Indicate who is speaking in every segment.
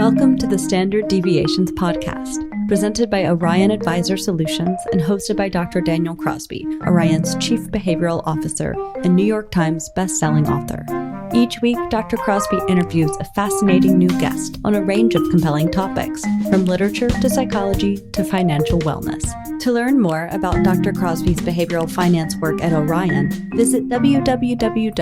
Speaker 1: Welcome to the Standard Deviations podcast, presented by Orion Advisor Solutions and hosted by Dr. Daniel Crosby, Orion's Chief Behavioral Officer and New York Times best-selling author. Each week, Dr. Crosby interviews a fascinating new guest on a range of compelling topics, from literature to psychology to financial wellness. To learn more about Dr. Crosby's behavioral finance work at Orion, visit www.orion.com.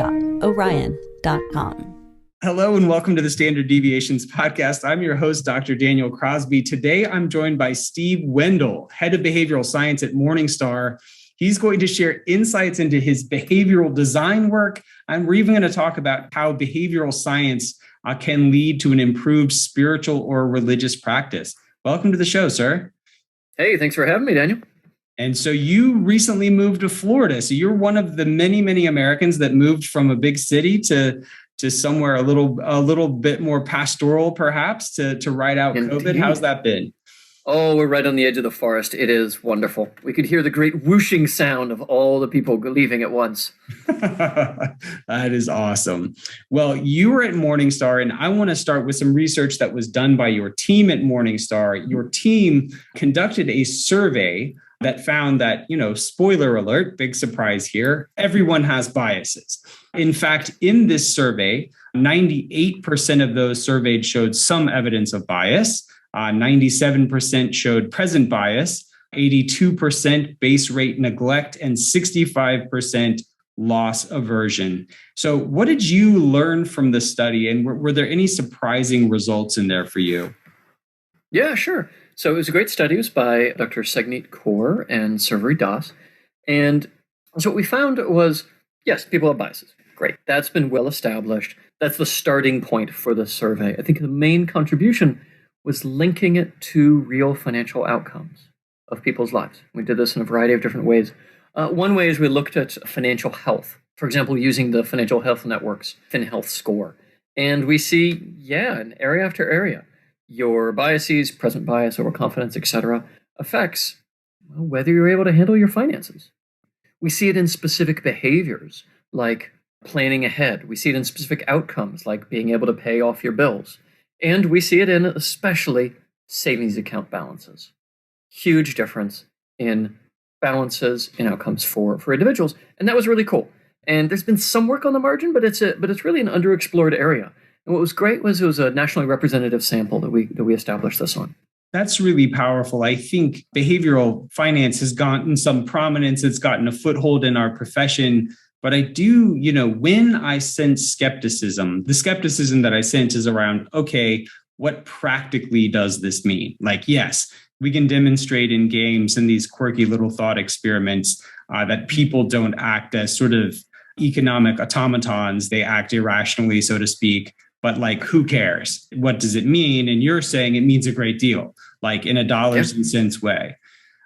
Speaker 2: Hello and welcome to the Standard Deviations podcast. I'm your host, Dr. Daniel Crosby. Today, I'm joined by Steve Wendel, head of behavioral science at Morningstar. He's going to share insights into his behavioral design work. And we're even going to talk about how behavioral science can lead to an improved spiritual or religious practice. Welcome to the show, sir.
Speaker 3: Hey, thanks for having me, Daniel.
Speaker 2: And so you recently moved to Florida. So you're one of the many Americans that moved from a big city to somewhere a little bit more pastoral, perhaps, to ride out
Speaker 3: Indeed.
Speaker 2: COVID. How's that been?
Speaker 3: Oh, we're right on the edge of the forest. It is wonderful. We could hear the great whooshing sound of all the people leaving at once.
Speaker 2: That is awesome. Well, you were at Morningstar, and I want to start with some research that was done by your team at Morningstar. Your team conducted a survey that found that, spoiler alert, big surprise here, everyone has biases. In fact, in this survey, 98% of those surveyed showed some evidence of bias. 97% showed present bias, 82% base rate neglect, and 65% loss aversion. So what did you learn from the study? And were there any surprising results in there for you?
Speaker 3: Yeah, sure. So it was a great study. It was by Dr. Sagnit Kaur and Rory Das. And so what we found was, yes, people have biases. Great. That's been well established. That's the starting point for the survey. I think the main contribution was linking it to real financial outcomes of people's lives. We did this in a variety of different ways. One way is we looked at financial health, for example, using the Financial Health Network's FinHealth score. And we see, in area after area, your biases, present bias, overconfidence, etc., affects whether you're able to handle your finances. We see it in specific behaviors, like planning ahead. We see it in specific outcomes, like being able to pay off your bills. And we see it in especially savings account balances. Huge difference in balances and outcomes for individuals. And that was really cool. And there's been some work on the margin, but it's really an underexplored area. And what was great was it was a nationally representative sample that we established this on.
Speaker 2: That's really powerful. I think behavioral finance has gotten some prominence. It's gotten a foothold in our profession. But I do, when I sense skepticism, the skepticism that I sense is around, okay, what practically does this mean? Like, yes, we can demonstrate in games and these quirky little thought experiments that people don't act as sort of economic automatons. They act irrationally, so to speak. But who cares? What does it mean? And you're saying it means a great deal, like in a dollars and cents way.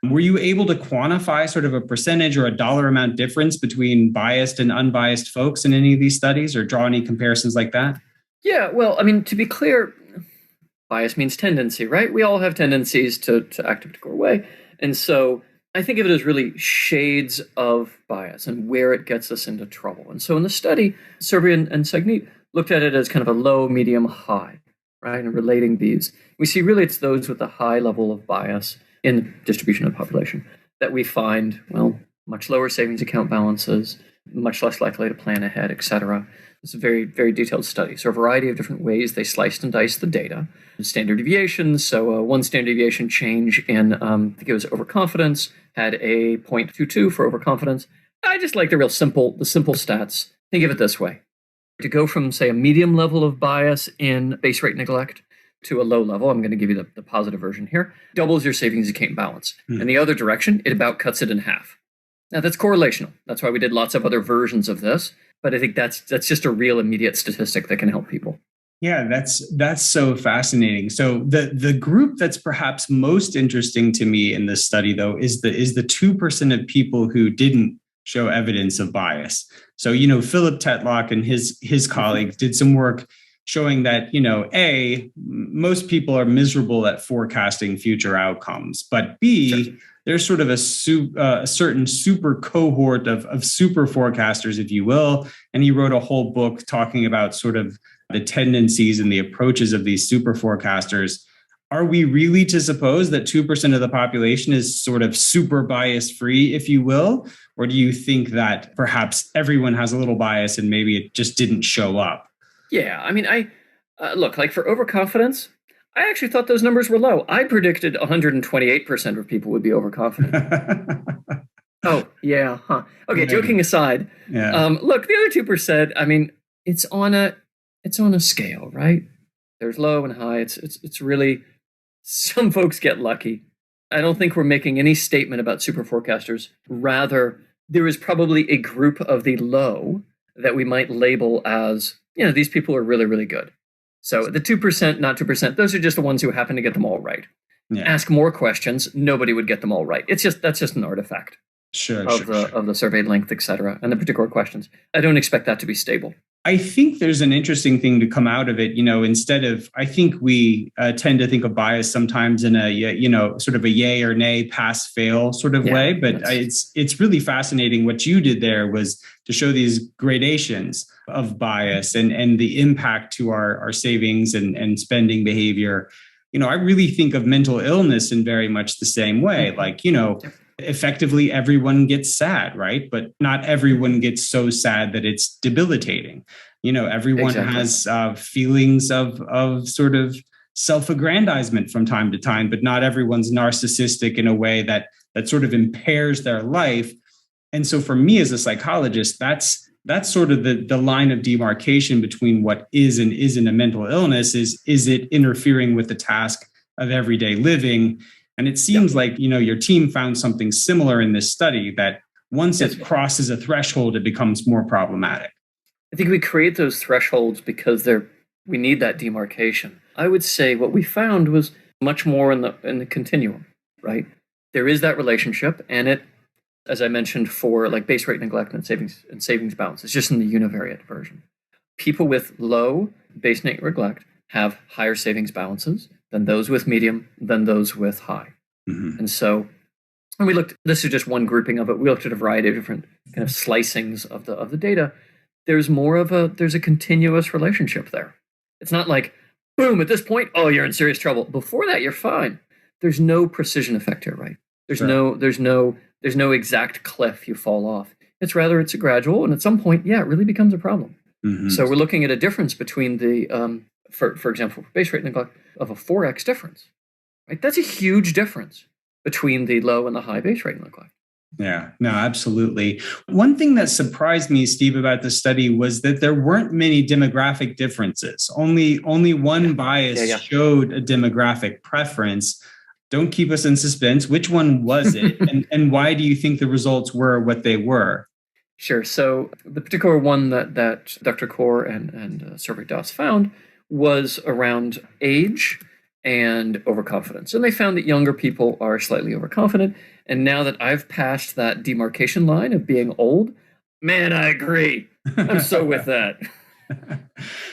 Speaker 2: Were you able to quantify sort of a percentage or a dollar amount difference between biased and unbiased folks in any of these studies, or draw any comparisons like that?
Speaker 3: Yeah, well, I mean, to be clear, bias means tendency, right? We all have tendencies to act a particular way. And so I think of it as really shades of bias and where it gets us into trouble. And so in the study, Survey and Sagnit looked at it as kind of a low, medium, high, right? And relating these. We see really it's those with a high level of bias in the distribution of the population that we find, much lower savings account balances, much less likely to plan ahead, et cetera. It's a very, very detailed study. So a variety of different ways they sliced and diced the data. Standard deviations, so one standard deviation change in, I think it was overconfidence, had a 0.22 for overconfidence. I just like the simple stats. Think of it this way. To go from, say, a medium level of bias in base rate neglect to a low level, I'm going to give you the positive version here, doubles your savings account balance. In the other direction, it about cuts it in half. Now, that's correlational. That's why we did lots of other versions of this. But I think that's just a real immediate statistic that can help people.
Speaker 2: Yeah, that's so fascinating. So the group that's perhaps most interesting to me in this study, though, is the 2% of people who didn't show evidence of bias. So, Philip Tetlock and his colleagues did some work showing that, most people are miserable at forecasting future outcomes, but B, sure, there's sort of a certain super cohort of super forecasters, if you will. And he wrote a whole book talking about sort of the tendencies and the approaches of these super forecasters, are we really to suppose that 2% of the population is sort of super bias free, if you will? Or do you think that perhaps everyone has a little bias and maybe it just didn't show up?
Speaker 3: Yeah, I mean, look, like for overconfidence, I actually thought those numbers were low. I predicted 128% of people would be overconfident. Oh, yeah, huh. Okay, joking aside, look, the other 2%, I mean, it's on a scale, right? There's low and high. It's really, some folks get lucky. I don't think we're making any statement about super forecasters. Rather, there is probably a group of the low that we might label as, these people are really, really good. So the 2%, not 2%, those are just the ones who happen to get them all right. Yeah. Ask more questions, nobody would get them all right. That's just an artifact of the survey length, et cetera, and the particular questions. I don't expect that to be stable.
Speaker 2: I think there's an interesting thing to come out of it, instead of, I think we tend to think of bias sometimes in a, sort of a yay or nay, pass, fail sort of way. But it's really fascinating. What you did there was to show these gradations of bias and the impact to our savings and spending behavior. I really think of mental illness in very much the same way. Like, effectively everyone gets sad, right? But not everyone gets so sad that it's debilitating. Everyone has feelings of sort of self-aggrandizement from time to time, but not everyone's narcissistic in a way that sort of impairs their life. And so for me as a psychologist, that's sort of the line of demarcation between what is and isn't a mental illness. Is it interfering with the task of everyday living? And it seems like, your team found something similar in this study, that once it crosses a threshold, it becomes more problematic.
Speaker 3: I think we create those thresholds because we need that demarcation. I would say what we found was much more in the continuum, right? There is that relationship, and it, as I mentioned, for like base rate neglect and savings balance, it's just in the univariate version. People with low base rate neglect have higher savings balances than those with medium, than those with high. Mm-hmm. And so when we looked, this is just one grouping of it, we looked at a variety of different kind of slicings of the data. There's a continuous relationship there. It's not like, boom, at this point, oh, you're in serious trouble. Before that, you're fine. There's no precision effect here, right? There's no exact cliff you fall off. It's a gradual, and at some point, it really becomes a problem. Mm-hmm. So we're looking at a difference between the for example, base rate neglect of a 4x difference, right? That's a huge difference between the low and the high base rate neglect.
Speaker 2: Yeah, no, absolutely. One thing that surprised me, Steve, about the study was that there weren't many demographic differences. Only one bias showed a demographic preference. Don't keep us in suspense. Which one was it? and why do you think the results were what they were?
Speaker 3: Sure. So the particular one that Dr. Kaur and Survey DOS found was around age and overconfidence. And they found that younger people are slightly overconfident. And now that I've passed that demarcation line of being old, man, I agree. I'm so with that. No, but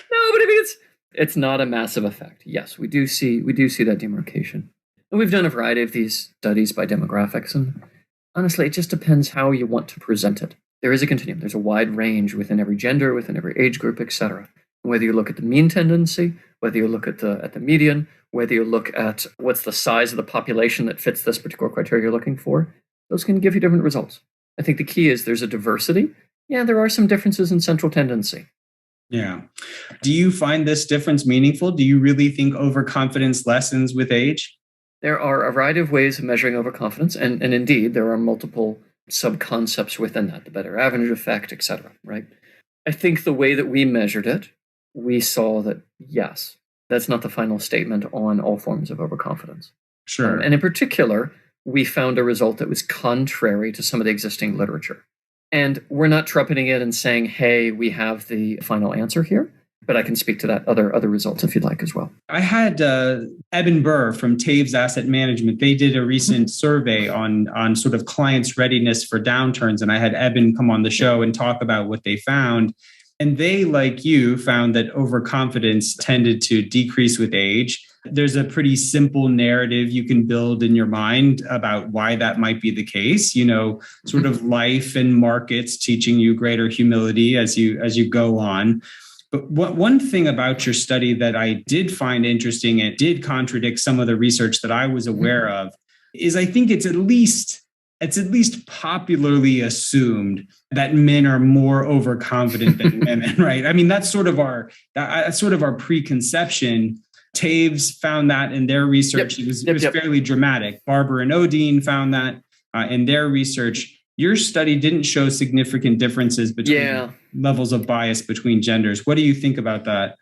Speaker 3: I mean, it's not a massive effect. Yes, we do see that demarcation. And we've done a variety of these studies by demographics. And honestly, it just depends how you want to present it. There is a continuum. There's a wide range within every gender, within every age group, et cetera. Whether you look at the mean tendency, whether you look at the median, whether you look at what's the size of the population that fits this particular criteria you're looking for, those can give you different results. I think the key is there's a diversity. Yeah, there are some differences in central tendency.
Speaker 2: Yeah. Do you find this difference meaningful? Do you really think overconfidence lessens with age?
Speaker 3: There are a variety of ways of measuring overconfidence, and indeed, there are multiple sub-concepts within that, the better average effect, et cetera, right? I think the way that we measured it, we saw that, yes, that's not the final statement on all forms of overconfidence.
Speaker 2: Sure.
Speaker 3: And in particular, we found a result that was contrary to some of the existing literature. And we're not trumpeting it and saying, hey, we have the final answer here. But I can speak to that other results if you'd like as well.
Speaker 2: I had Eben Burr from Taves Asset Management. They did a recent survey on sort of clients' readiness for downturns. And I had Eben come on the show and talk about what they found. And they, like you, found that overconfidence tended to decrease with age. There's a pretty simple narrative you can build in your mind about why that might be the case. Sort of life and markets teaching you greater humility as you go on. But one thing about your study that I did find interesting and did contradict some of the research that I was aware of is I think it's at least popularly assumed that men are more overconfident than women, right? I mean, that's sort of our preconception. Taves found that in their research. It was fairly dramatic. Barber and Odine found that in their research. Your study didn't show significant differences between levels of bias between genders. What do you think about that?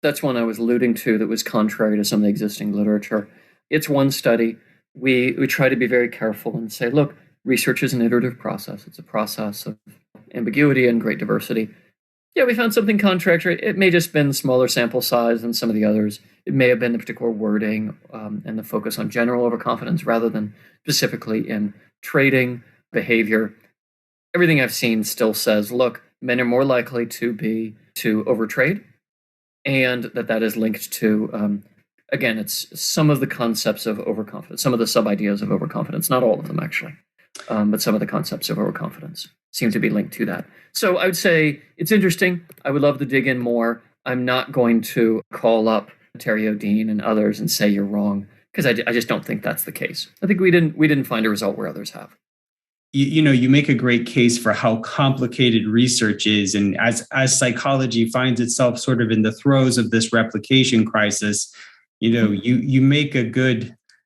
Speaker 3: That's one I was alluding to that was contrary to some of the existing literature. It's one study. We try to be very careful and say, look, research is an iterative process. It's a process of ambiguity and great diversity. Yeah, we found something contrary. It may just been smaller sample size than some of the others. It may have been the particular wording and the focus on general overconfidence rather than specifically in trading behavior. Everything I've seen still says, look, men are more likely to overtrade, and that is linked to, again, it's some of the concepts of overconfidence, some of the sub-ideas of overconfidence, not all of them actually, but some of the concepts of overconfidence seem to be linked to that. So I would say it's interesting. I would love to dig in more. I'm not going to call up Terry Odine and others and say you're wrong, because I just don't think that's the case. I think we didn't find a result where others have.
Speaker 2: You make a great case for how complicated research is. And as psychology finds itself sort of in the throes of this replication crisis, you make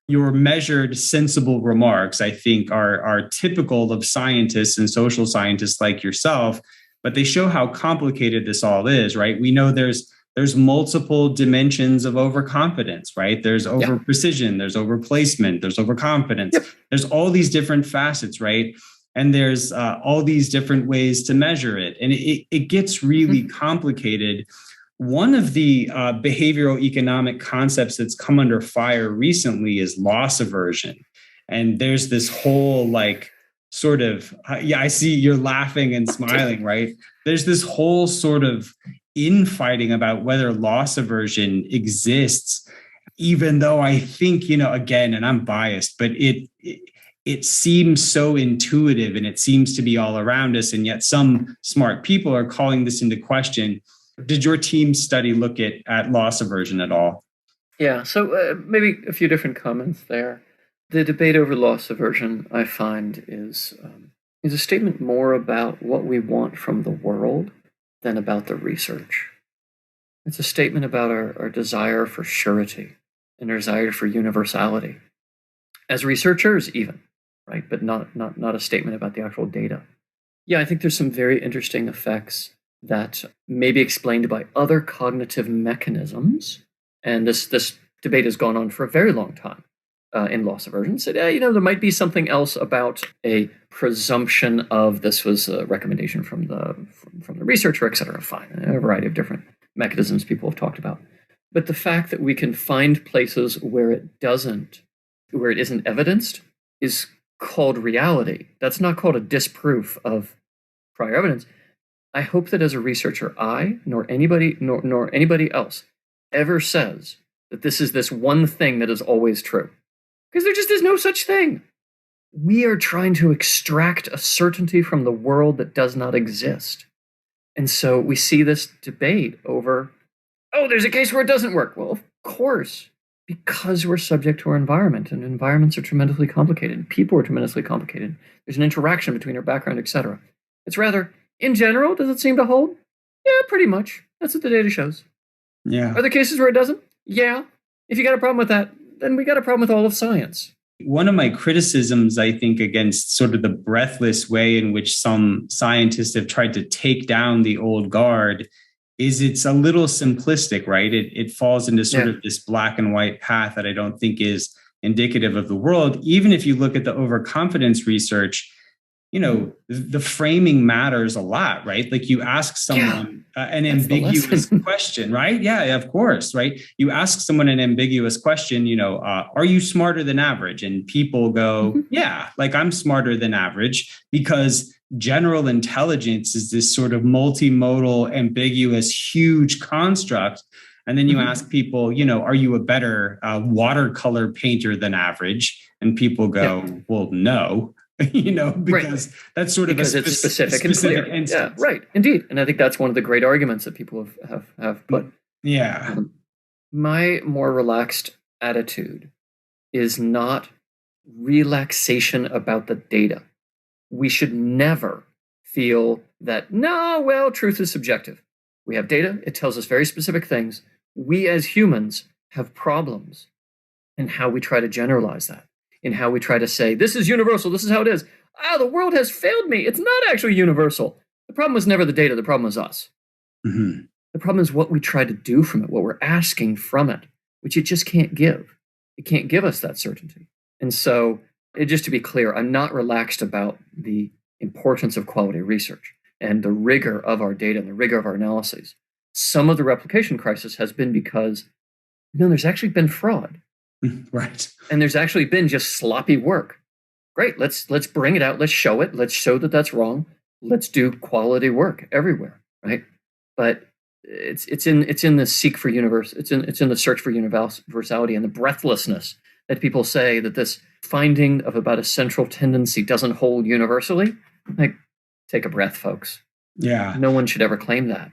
Speaker 2: your measured, sensible remarks, I think, are typical of scientists and social scientists like yourself, but they show how complicated this all is, right? We know there's multiple dimensions of overconfidence, right? There's over precision, there's over placement, there's overconfidence. There's all these different facets, right? And there's all these different ways to measure it. And it gets really complicated. One of the behavioral economic concepts that's come under fire recently is loss aversion. And there's this whole I see you're laughing and smiling, right? There's this whole sort of infighting about whether loss aversion exists, even though I think, again, and I'm biased, but it seems so intuitive and it seems to be all around us. And yet some smart people are calling this into question. Did your team study look at loss aversion at all?
Speaker 3: Yeah, so maybe a few different comments there. The debate over loss aversion, I find, is a statement more about what we want from the world than about the research. It's a statement about our desire for surety and our desire for universality, as researchers even, right? But not a statement about the actual data. Yeah, I think there's some very interesting effects that may be explained by other cognitive mechanisms, and this debate has gone on for a very long time in loss aversion. Said, there might be something else about a presumption of this was a recommendation from the researcher, et cetera. Fine, a variety of different mechanisms people have talked about. But the fact that we can find places where it isn't evidenced is called reality. That's not called a disproof of prior evidence. I hope that as a researcher, nor anybody else ever says that this is this one thing that is always true. Because there just is no such thing. We are trying to extract a certainty from the world that does not exist. And so we see this debate over, there's a case where it doesn't work. Well, of course, because we're subject to our environment, and environments are tremendously complicated. People are tremendously complicated. There's an interaction between our background, etc. It's rather, in general, does it seem to hold? Yeah, pretty much. That's what the data shows.
Speaker 2: Yeah.
Speaker 3: Are there cases where it doesn't? Yeah. If you got a problem with that, then we got a problem with all of science.
Speaker 2: One of my criticisms, I think, against sort of the breathless way in which some scientists have tried to take down the old guard is it's a little simplistic, right? It falls into sort of this black and white path that I don't think is indicative of the world. Even if you look at the overconfidence research, the framing matters a lot, right? Like you ask someone an ambiguous question, right? Yeah, of course, right? You ask someone an ambiguous question, are you smarter than average? And people go, yeah, like I'm smarter than average, because general intelligence is this sort of multimodal, ambiguous, huge construct. And then you ask people, are you a better watercolor painter than average? And people go, well, no. because that's sort of
Speaker 3: because it's specific and clear.
Speaker 2: instance.
Speaker 3: Yeah, right. Indeed. And I think that's one of the great arguments that people have put.
Speaker 2: Yeah.
Speaker 3: My more relaxed attitude is not relaxation about the data. We should never feel that, no, well, truth is subjective. We have data. It tells us very specific things. We as humans have problems in how we try to generalize that, in how we try to say, this is universal. This is how it is. The world has failed me. It's not actually universal. The problem was never the data. The problem was us.
Speaker 2: Mm-hmm.
Speaker 3: The problem is what we try to do from it, what we're asking from it, which it just can't give. It can't give us that certainty. And so, just to be clear, I'm not relaxed about the importance of quality research and the rigor of our data and the rigor of our analyses. Some of the replication crisis has been because, there's actually been fraud.
Speaker 2: Right.
Speaker 3: And there's actually been just sloppy work. Great, let's bring it out. Let's show it. Let's show that that's wrong. Let's do quality work everywhere, right? But it's in the seek for universe. It's in the search for universality and the breathlessness that people say that this finding of about a central tendency doesn't hold universally. Like, take a breath, folks.
Speaker 2: Yeah.
Speaker 3: No one should ever claim that.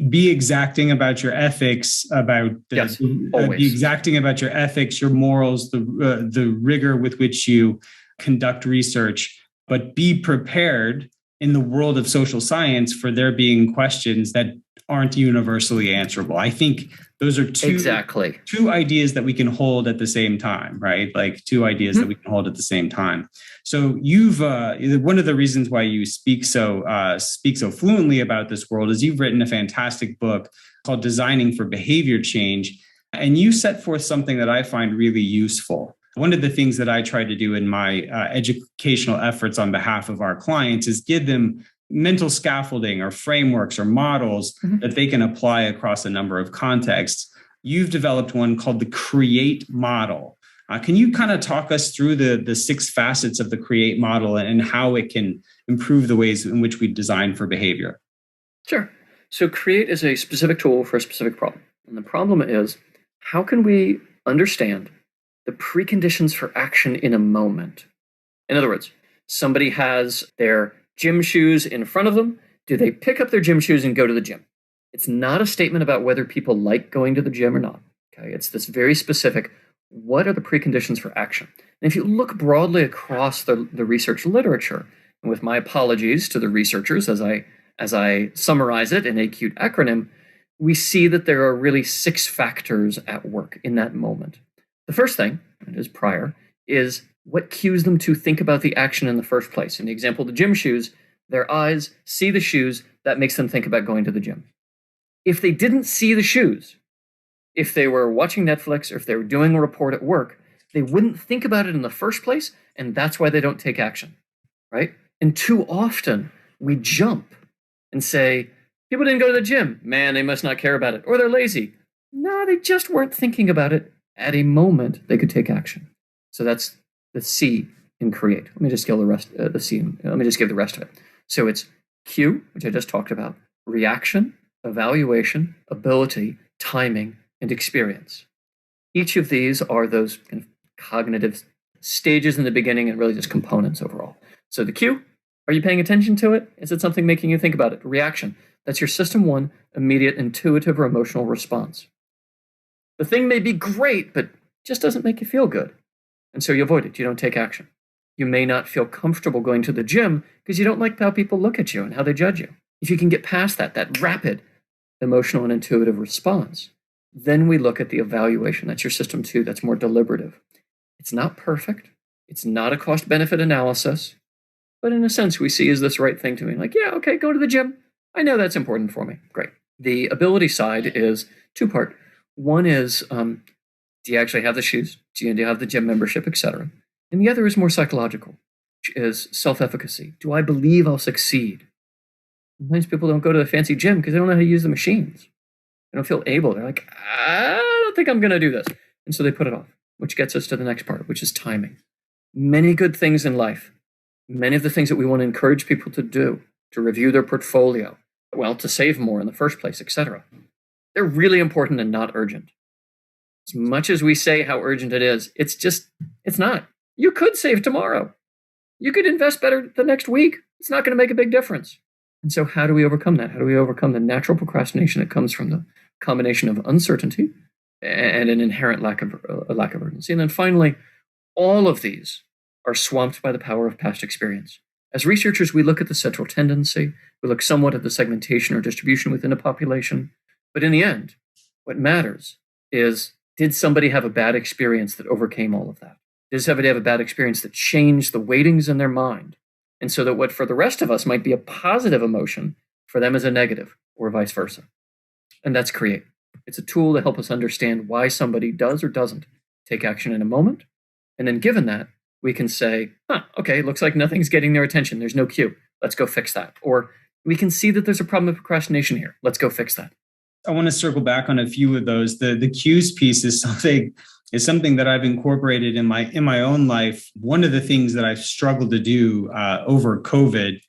Speaker 2: Be exacting about your ethics, be exacting about your ethics, your morals, the rigor with which you conduct research, but be prepared in the world of social science for there being questions that aren't universally answerable. I think those are two ideas that we can hold at the same time, right? Like two ideas that we can hold at the same time. So you've one of the reasons why you speak so fluently about this world is you've written a fantastic book called Designing for Behavior Change, and you set forth something that I find really useful. One of the things that I try to do in my educational efforts on behalf of our clients is give them mental scaffolding or frameworks or models that they can apply across a number of contexts. You've developed one called the CREATE model. Can you kind of talk us through the 6 facets of the CREATE model and how it can improve the ways in which we design for behavior?
Speaker 3: Sure. So CREATE is a specific tool for a specific problem. And the problem is, how can we understand the preconditions for action in a moment? In other words, somebody has their gym shoes in front of them. Do they pick up their gym shoes and go to the gym? It's not a statement about whether people like going to the gym or not. Okay, it's this very specific, what are the preconditions for action? And if you look broadly across the research literature, and with my apologies to the researchers as I summarize it in a cute acronym, we see that there are really 6 factors at work in that moment. The first thing, and it is prior, is what cues them to think about the action in the first place. In the example of the gym shoes, their eyes see the shoes, that makes them think about going to the gym. If they didn't see the shoes, if they were watching Netflix or if they were doing a report at work, they wouldn't think about it in the first place, and that's why they don't take action, right? And too often, we jump and say, people didn't go to the gym. Man, they must not care about it. Or they're lazy. No, they just weren't thinking about it at a moment they could take action. So that's the C in CREATE. Let me just give the rest. Let me just give the rest of it. So it's Q, which I just talked about, reaction, evaluation, ability, timing, and experience. Each of these are those kind of cognitive stages in the beginning and really just components overall. So the Q, are you paying attention to it? Is it something making you think about it? Reaction, that's your system 1 immediate intuitive or emotional response. The thing may be great, but just doesn't make you feel good. And so you avoid it. You don't take action. You may not feel comfortable going to the gym because you don't like how people look at you and how they judge you. If you can get past that rapid emotional and intuitive response, then we look at the evaluation. That's your system 2. That's more deliberative. It's not perfect. It's not a cost-benefit analysis. But in a sense, we see is this right thing to me? Like, yeah, okay, go to the gym. I know that's important for me. Great. The ability side is 2-part. One is, do you actually have the shoes? Do you have the gym membership, etc.? And the other is more psychological, which is self-efficacy. Do I believe I'll succeed? Sometimes people don't go to the fancy gym because they don't know how to use the machines. They don't feel able. They're like, I don't think I'm going to do this. And so they put it off, which gets us to the next part, which is timing. Many good things in life, many of the things that we want to encourage people to do, to review their portfolio, well, to save more in the first place, etc. They're really important and not urgent. As much as we say how urgent it is, it's not. You could save tomorrow. You could invest better the next week. It's not going to make a big difference. And so how do we overcome that? How do we overcome the natural procrastination that comes from the combination of uncertainty and an inherent lack of urgency? And then finally, all of these are swamped by the power of past experience. As researchers, we look at the central tendency, we look somewhat at the segmentation or distribution within a population, but in the end, what matters is, did somebody have a bad experience that overcame all of that? Did somebody have a bad experience that changed the weightings in their mind? And so that what for the rest of us might be a positive emotion, for them is a negative, or vice versa. And that's Create. It's a tool to help us understand why somebody does or doesn't take action in a moment. And then given that, we can say, okay, looks like nothing's getting their attention. There's no cue. Let's go fix that. Or we can see that there's a problem of procrastination here. Let's go fix that.
Speaker 2: I want to circle back on a few of those. The cues piece is something that I've incorporated in my own life. One of the things that I've struggled to do over COVID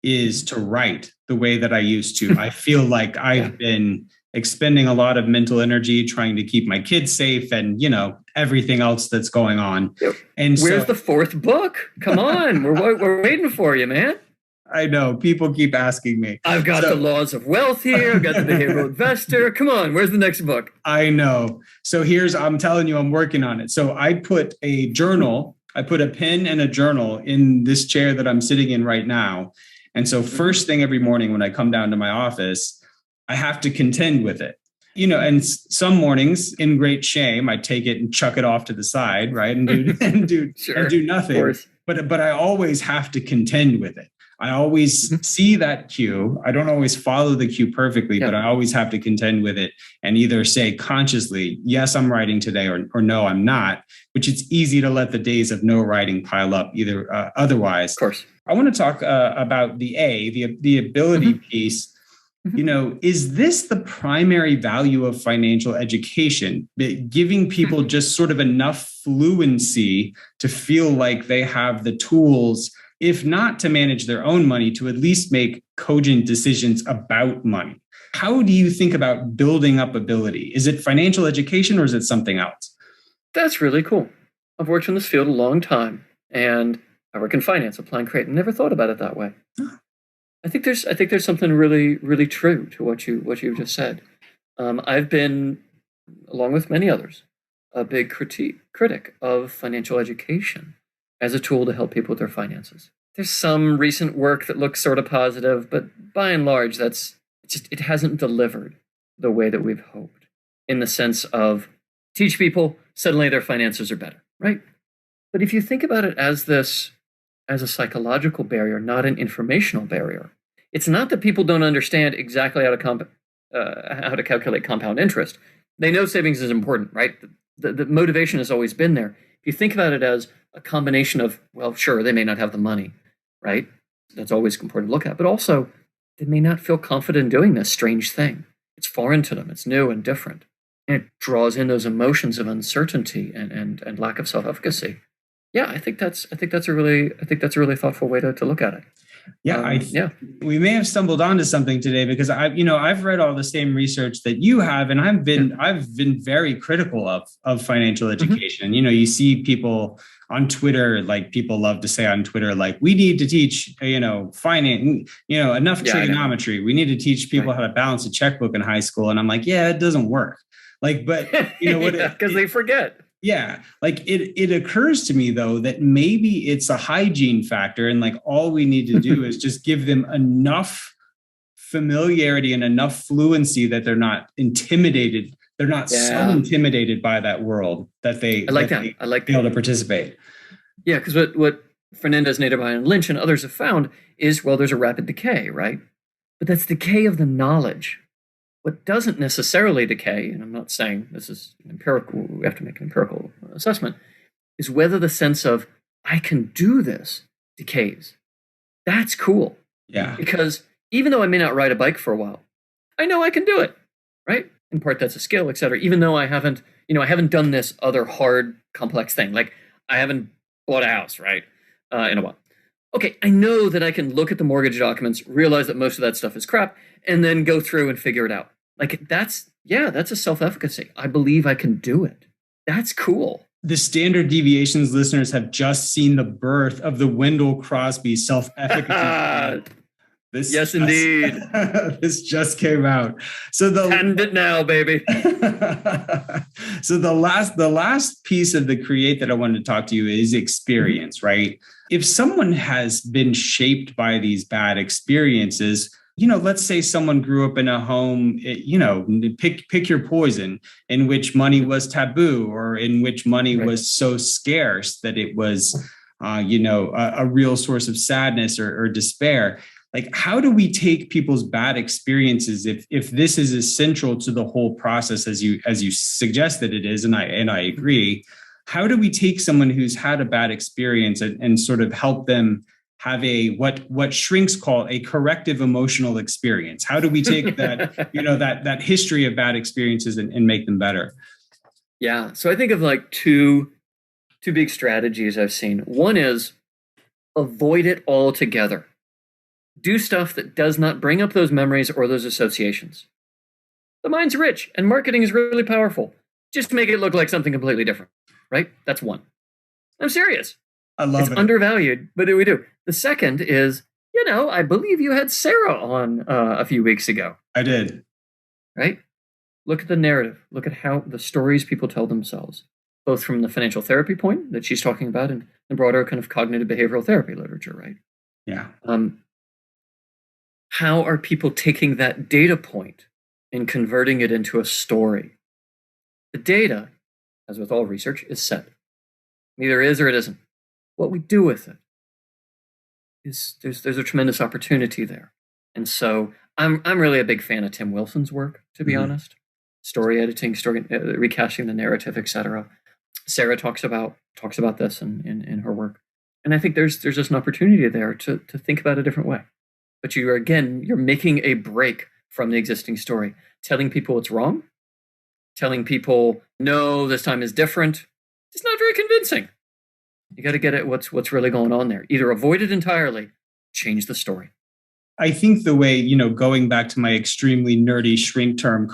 Speaker 2: is to write the way that I used to. I feel like I've been expending a lot of mental energy trying to keep my kids safe and, everything else that's going on.
Speaker 3: Yep. And where's the fourth book? Come on, we're waiting for you, man.
Speaker 2: I know. People keep asking me.
Speaker 3: I've got the laws of wealth here. I've got the behavioral investor. Come on, where's the next book?
Speaker 2: I know. So I'm telling you, I'm working on it. So I put a pen and a journal in this chair that I'm sitting in right now. And so first thing every morning when I come down to my office, I have to contend with it. And some mornings in great shame, I take it and chuck it off to the side, right? And do nothing. But I always have to contend with it. I always see that cue. I don't always follow the cue perfectly, but I always have to contend with it and either say consciously, yes, I'm writing today, or no, I'm not, which it's easy to let the days of no writing pile up either otherwise.
Speaker 3: Of course.
Speaker 2: I want to talk about the ability piece. Is this the primary value of financial education? Giving people just sort of enough fluency to feel like they have the tools, if not to manage their own money, to at least make cogent decisions about money. How do you think about building up ability? Is it financial education or is it something else?
Speaker 3: That's really cool. I've worked in this field a long time, and I work in finance, applying Create, and never thought about it that way. I think there's something really, really true to what you've just said. I've been, along with many others, a big critic of financial education as a tool to help people with their finances. There's some recent work that looks sort of positive, but by and large, it hasn't delivered the way that we've hoped, in the sense of teach people, suddenly their finances are better, right? But if you think about it as a psychological barrier, not an informational barrier, it's not that people don't understand exactly how to calculate compound interest. They know savings is important, right? The motivation has always been there. If you think about it as a combination of, well, sure, they may not have the money, right? That's always important to look at. But also, they may not feel confident in doing this strange thing. It's foreign to them. It's new and different. And it draws in those emotions of uncertainty and lack of self-efficacy. Yeah, I think that's a really thoughtful way to look at it.
Speaker 2: We may have stumbled onto something today, because I've read all the same research that you have, and I've been very critical of financial education. You see people on Twitter, like people love to say on Twitter, like, we need to teach finance, enough trigonometry. We need to teach people how to balance a checkbook in high school, and I'm like, yeah, it doesn't work. Like, but
Speaker 3: because they forget.
Speaker 2: Yeah. Like it occurs to me, though, that maybe it's a hygiene factor. And like all we need to do is just give them enough familiarity and enough fluency that they're not intimidated. They're not so intimidated by that world that they be able to participate.
Speaker 3: Yeah. Because what Fernandez, Naderby, and Lynch and others have found is, well, there's a rapid decay, right? But that's decay of the knowledge. What doesn't necessarily decay, and I'm not saying this is empirical, we have to make an empirical assessment, is whether the sense of, I can do this, decays. That's cool.
Speaker 2: Yeah.
Speaker 3: Because even though I may not ride a bike for a while, I know I can do it, right? In part, that's a skill, et cetera. Even though I haven't done this other hard, complex thing. Like, I haven't bought a house, right, in a while. Okay, I know that I can look at the mortgage documents, realize that most of that stuff is crap, and then go through and figure it out. Like, that's a self-efficacy. I believe I can do it. That's cool.
Speaker 2: The Standard Deviations listeners have just seen the birth of the Wendell Crosby self-efficacy.
Speaker 3: Yes, indeed.
Speaker 2: This just came out. So
Speaker 3: Patent it now, baby.
Speaker 2: So the last piece of the create that I wanted to talk to you is experience, right? If someone has been shaped by these bad experiences, let's say someone grew up in a home, pick your poison, in which money was taboo, or in which money was so scarce that it was, a real source of sadness or despair. Like, how do we take people's bad experiences if this is essential to the whole process, as you suggested it is, and I agree? How do we take someone who's had a bad experience and sort of help them have a what shrinks call a corrective emotional experience? How do we take that that history of bad experiences and make them better?
Speaker 3: Yeah, so I think of like two big strategies I've seen. One is avoid it altogether. Do stuff that does not bring up those memories or those associations. The mind's rich and marketing is really powerful. Just make it look like something completely different, right? That's one. I'm serious.
Speaker 2: I love it.
Speaker 3: It's undervalued, but we do. The second is, I believe you had Sarah on a few weeks ago.
Speaker 2: I did.
Speaker 3: Right? Look at the narrative. Look at how the stories people tell themselves, both from the financial therapy point that she's talking about and the broader kind of cognitive behavioral therapy literature, right?
Speaker 2: Yeah.
Speaker 3: How are people taking that data point and converting it into a story? The data, as with all research, is set. Either is or it isn't. What we do with it is there's a tremendous opportunity there. And so I'm really a big fan of Tim Wilson's work, to be honest. Story editing, recasting the narrative, etc. Sarah talks about this in her work. And I think there's just an opportunity there to think about a different way. But you're making a break from the existing story, telling people it's wrong, telling people, no, this time is different. It's not very convincing. You got to get at what's really going on there. Either avoid it entirely, change the story.
Speaker 2: I think the way, going back to my extremely nerdy shrink term,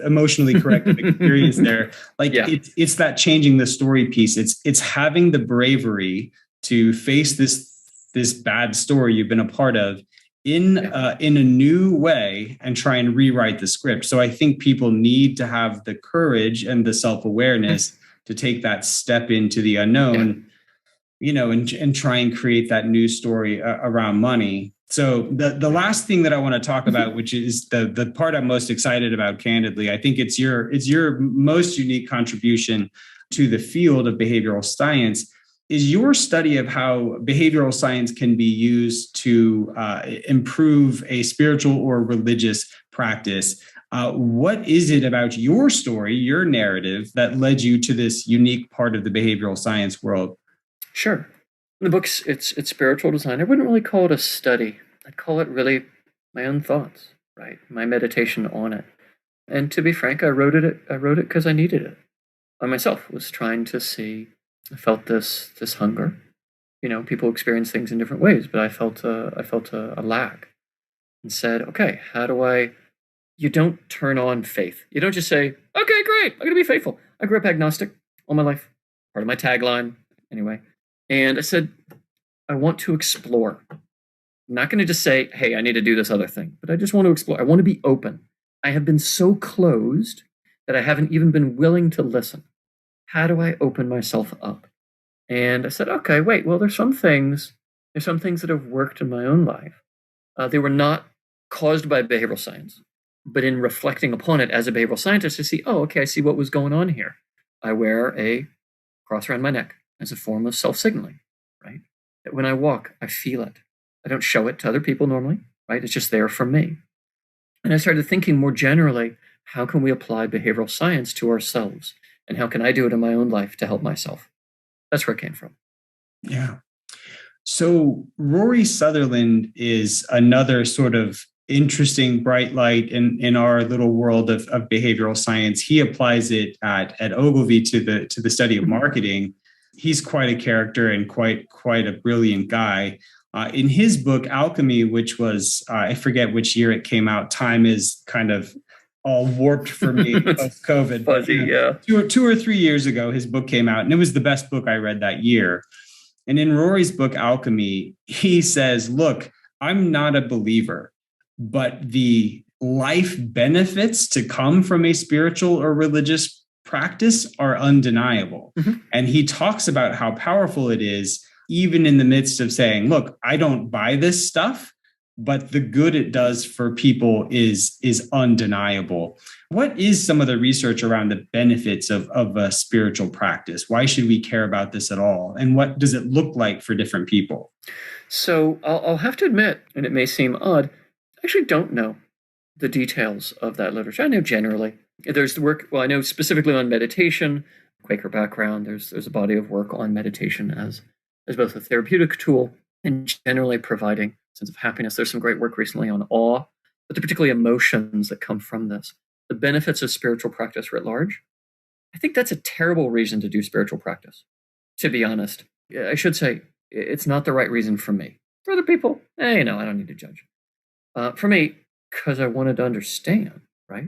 Speaker 2: emotionally corrective experience there, it's that changing the story piece. It's having the bravery to face this bad story you've been a part of in a new way and try and rewrite the script. So I think people need to have the courage and the self-awareness to take that step into the unknown, and try and create that new story around money. So the last thing that I want to talk about, which is the part I'm most excited about, candidly, I think it's your most unique contribution to the field of behavioral science, is your study of how behavioral science can be used to improve a spiritual or religious practice. What is it about your story, your narrative, that led you to this unique part of the behavioral science world?
Speaker 3: Sure. In the book's it's spiritual design. I wouldn't really call it a study. I'd call it really my own thoughts, right? My meditation on it. And to be frank, I wrote it because I needed it. I myself was trying to see. I felt this hunger. People experience things in different ways, but I felt a lack, and said, okay, how do I? You don't turn on faith. You don't just say, okay, great, I'm going to be faithful. I grew up agnostic all my life. Part of my tagline, anyway. And I said, I want to explore. I'm not going to just say, hey, I need to do this other thing, but I just want to explore. I want to be open. I have been so closed that I haven't even been willing to listen. How do I open myself up? And I said, okay, wait, well, there's some things that have worked in my own life. They were not caused by behavioral science, but in reflecting upon it as a behavioral scientist, I see, oh, okay, I see what was going on here. I wear a cross around my neck as a form of self-signaling, right? That when I walk, I feel it. I don't show it to other people normally, right? It's just there from me. And I started thinking more generally, how can we apply behavioral science to ourselves? And how can I do it in my own life to help myself? That's where it came from.
Speaker 2: Yeah. So Rory Sutherland is another sort of interesting bright light in our little world of behavioral science. He applies it at Ogilvy to the study of marketing. He's quite a character and quite a brilliant guy. In his book, Alchemy, which was, I forget which year it came out, time is kind of all warped for me post-COVID.
Speaker 3: Fuzzy, yeah.
Speaker 2: 2 or 3 years ago, his book came out, and it was the best book I read that year. And in Rory's book, Alchemy, he says, look, I'm not a believer, but the life benefits to come from a spiritual or religious practice are undeniable. Mm-hmm. And he talks about how powerful it is, even in the midst of saying, look, I don't buy this stuff, but the good it does for people is undeniable. What is some of the research around the benefits of a spiritual practice? Why should we care about this at all? And what does it look like for different people?
Speaker 3: So I'll have to admit, and it may seem odd, I actually don't know the details of that literature. I know generally. There's the work, well, I know specifically on meditation, Quaker background. There's a body of work on meditation as both a therapeutic tool and generally providing a sense of happiness. There's some great work recently on awe, but the particularly emotions that come from this. The benefits of spiritual practice writ large. I think that's a terrible reason to do spiritual practice, to be honest. I should say, it's not the right reason for me. For other people, I don't need to judge. For me, because I wanted to understand, right?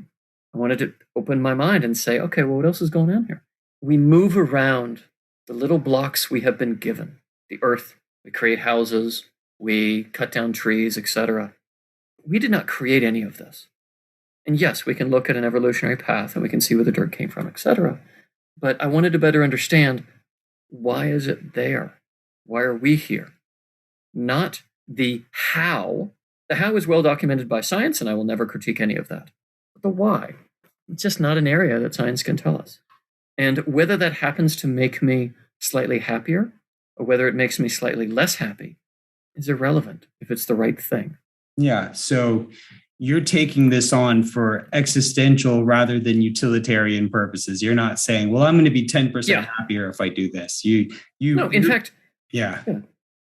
Speaker 3: I wanted to open my mind and say, okay, well, what else is going on here? We move around the little blocks we have been given, the earth. We create houses, we cut down trees, etc. We did not create any of this. And yes, we can look at an evolutionary path and we can see where the dirt came from, etc. But I wanted to better understand, why is it there? Why are we here? Not the how. The how is well documented by science, and I will never critique any of that. But the why, it's just not an area that science can tell us. And whether that happens to make me slightly happier, or whether it makes me slightly less happy, is irrelevant if it's the right thing.
Speaker 2: Yeah. So you're taking this on for existential rather than utilitarian purposes. You're not saying, well, I'm going to be 10% happier if I do this.
Speaker 3: No, in fact,
Speaker 2: yeah.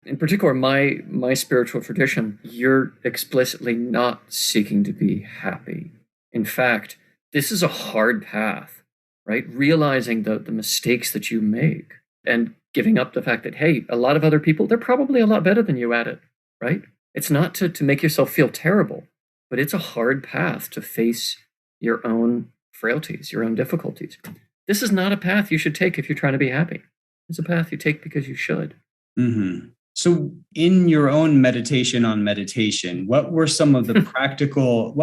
Speaker 3: In particular, my spiritual tradition, you're explicitly not seeking to be happy. In fact, this is a hard path, right? Realizing the mistakes that you make and giving up the fact that, hey, a lot of other people, they're probably a lot better than you at it, right? It's not to make yourself feel terrible, but it's a hard path to face your own frailties, your own difficulties. This is not a path you should take if you're trying to be happy. It's a path you take because you should.
Speaker 2: Mm-hmm. So in your own meditation on meditation, what were some of the practical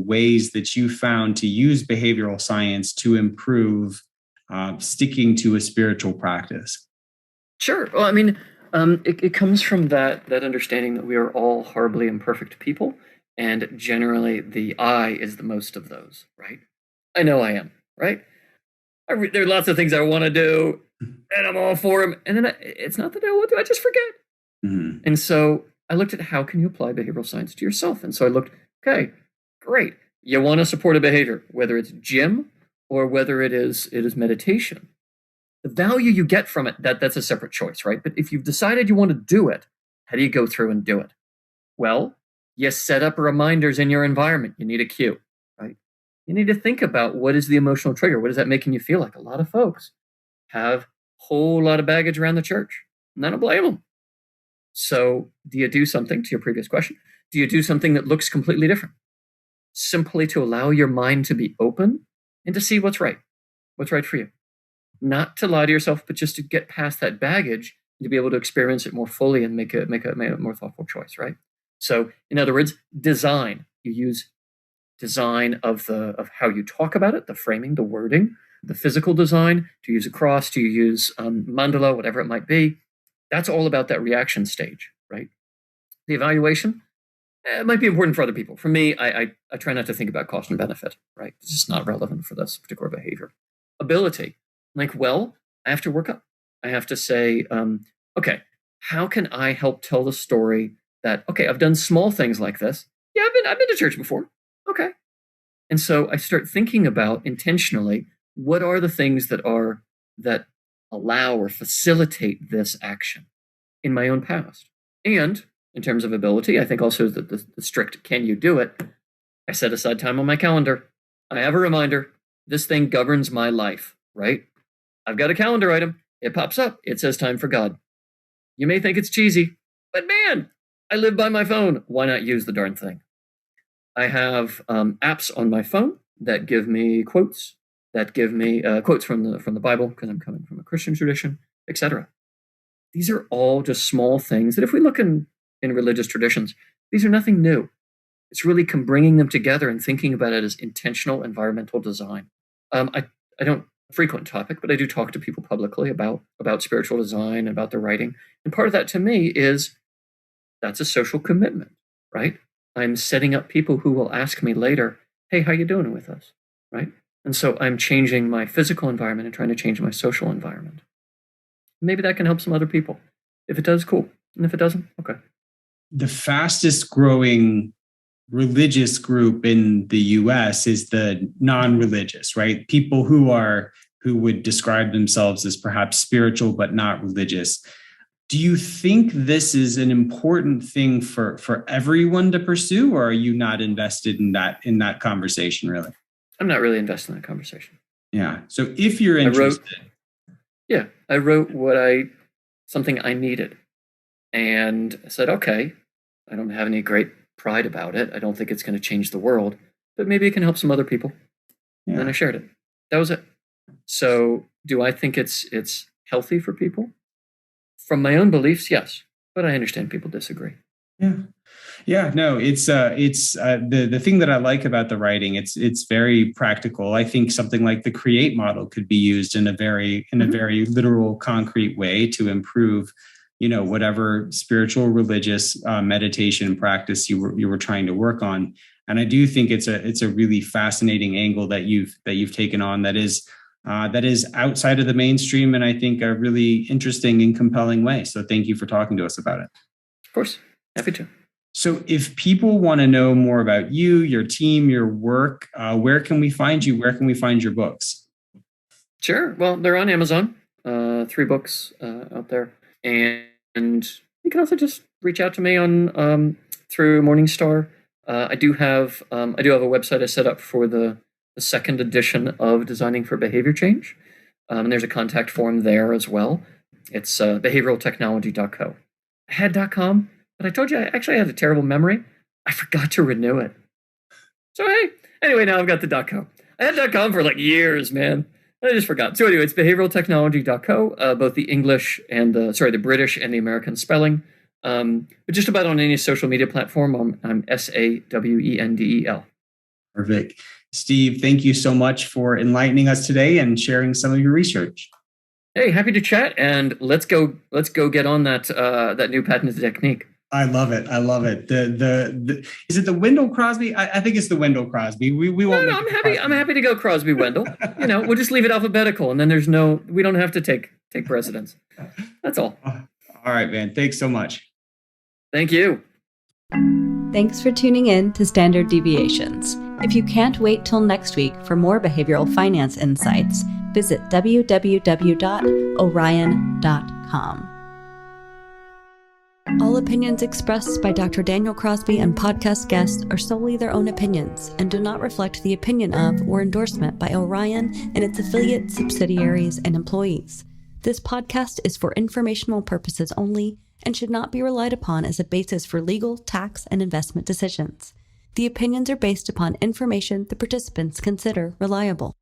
Speaker 2: ways that you found to use behavioral science to improve sticking to a spiritual practice?
Speaker 3: Sure. Well, I mean, it comes from that understanding that we are all horribly imperfect people, and generally the I is the most of those, right? I know I am, right? There are lots of things I want to do, and I'm all for them, and then it's not that I want to, I just forget. Mm-hmm. And so I looked at how can you apply behavioral science to yourself, and so I looked, okay, great. You want to support a behavior, whether it's gym or whether it is meditation. The value you get from it, that's a separate choice, right? But if you've decided you want to do it, how do you go through and do it? Well, you set up reminders in your environment. You need a cue, right? You need to think about what is the emotional trigger. What is that making you feel like? A lot of folks have a whole lot of baggage around the church, and I don't blame them. So do you do something, to your previous question, do you do something that looks completely different? Simply to allow your mind to be open and to see what's right for you. Not to lie to yourself, but just to get past that baggage and to be able to experience it more fully and make a more thoughtful choice, right? So, in other words, design. You use design of how you talk about it, the framing, the wording, the physical design. Do you use a cross? Do you use mandala, whatever it might be? That's all about that reaction stage, right? The evaluation, it might be important for other people. For me, I try not to think about cost and benefit, right? It's just not relevant for this particular behavior. Ability. Like, well, I have to work up. I have to say, okay, how can I help tell the story that, okay, I've done small things like this. Yeah, I've been to church before. Okay. And so I start thinking about intentionally, what are the things that allow or facilitate this action in my own past? And in terms of ability, I think also that the strict, can you do it? I set aside time on my calendar. I have a reminder. This thing governs my life, right? I've got a calendar item. It pops up. It says time for God. You may think it's cheesy, but man, I live by my phone. Why not use the darn thing? I have apps on my phone that give me quotes, that give me quotes from the Bible, because I'm coming from a Christian tradition, etc. These are all just small things that if we look in religious traditions, these are nothing new. It's really bringing them together and thinking about it as intentional environmental design. I don't frequent topic, but I do talk to people publicly about spiritual design, about their writing. And part of that to me is that's a social commitment, right? I'm setting up people who will ask me later, hey, how you doing with us, right? And so I'm changing my physical environment and trying to change my social environment. Maybe that can help some other people. If it does, cool. And if it doesn't, okay.
Speaker 2: The fastest growing religious group in the US is the non-religious, right? People who would describe themselves as perhaps spiritual but not religious. Do you think this is an important thing for everyone to pursue, or are you not invested in that conversation really?
Speaker 3: I'm not really invested in that conversation.
Speaker 2: Yeah. So if you're interested.
Speaker 3: I wrote something I needed, and I said, okay, I don't have any great pride about it. I don't think it's going to change the world, but maybe it can help some other people. Yeah. And then I shared it. That was it. So do I think it's healthy for people? From my own beliefs, yes, but I understand people disagree.
Speaker 2: Yeah, no, it's the thing that I like about the writing. It's very practical. I think something like the CREATE model could be used in a very literal, concrete way to improve, whatever spiritual, religious meditation practice you were trying to work on. And I do think it's a really fascinating angle that you've taken on that is outside of the mainstream, and I think a really interesting and compelling way. So thank you for talking to us about it.
Speaker 3: Of course, happy to.
Speaker 2: So if people want to know more about you, your team, your work, where can we find you? Where can we find your books?
Speaker 3: Sure. Well, they're on Amazon, 3 books out there. And you can also just reach out to me on through Morningstar. I do have a website I set up for the second edition of Designing for Behavior Change. And there's a contact form there as well. It's behavioraltechnology.co. I had .com, but I told you I actually had a terrible memory. I forgot to renew it. So hey, anyway, now I've got the .co. I had .com for like years, man. I just forgot. So anyway, it's behavioraltechnology.co, both the English and the British and the American spelling. But just about on any social media platform, I'm SAWENDEL.
Speaker 2: Perfect. Steve, thank you so much for enlightening us today and sharing some of your research.
Speaker 3: Hey, happy to chat, and let's go get on that new patented technique.
Speaker 2: I love it. The is it the Wendel Crosby? I think it's the Wendel Crosby. We won't.
Speaker 3: No, I'm happy to go Crosby Wendel. We'll just leave it alphabetical, and then we don't have to take precedence. That's all.
Speaker 2: All right, man. Thanks so much.
Speaker 3: Thank you.
Speaker 1: Thanks for tuning in to Standard Deviations. If you can't wait till next week for more behavioral finance insights, visit www.orion.com. All opinions expressed by Dr. Daniel Crosby and podcast guests are solely their own opinions and do not reflect the opinion of or endorsement by Orion and its affiliates, subsidiaries, and employees. This podcast is for informational purposes only and should not be relied upon as a basis for legal, tax, and investment decisions. The opinions are based upon information the participants consider reliable.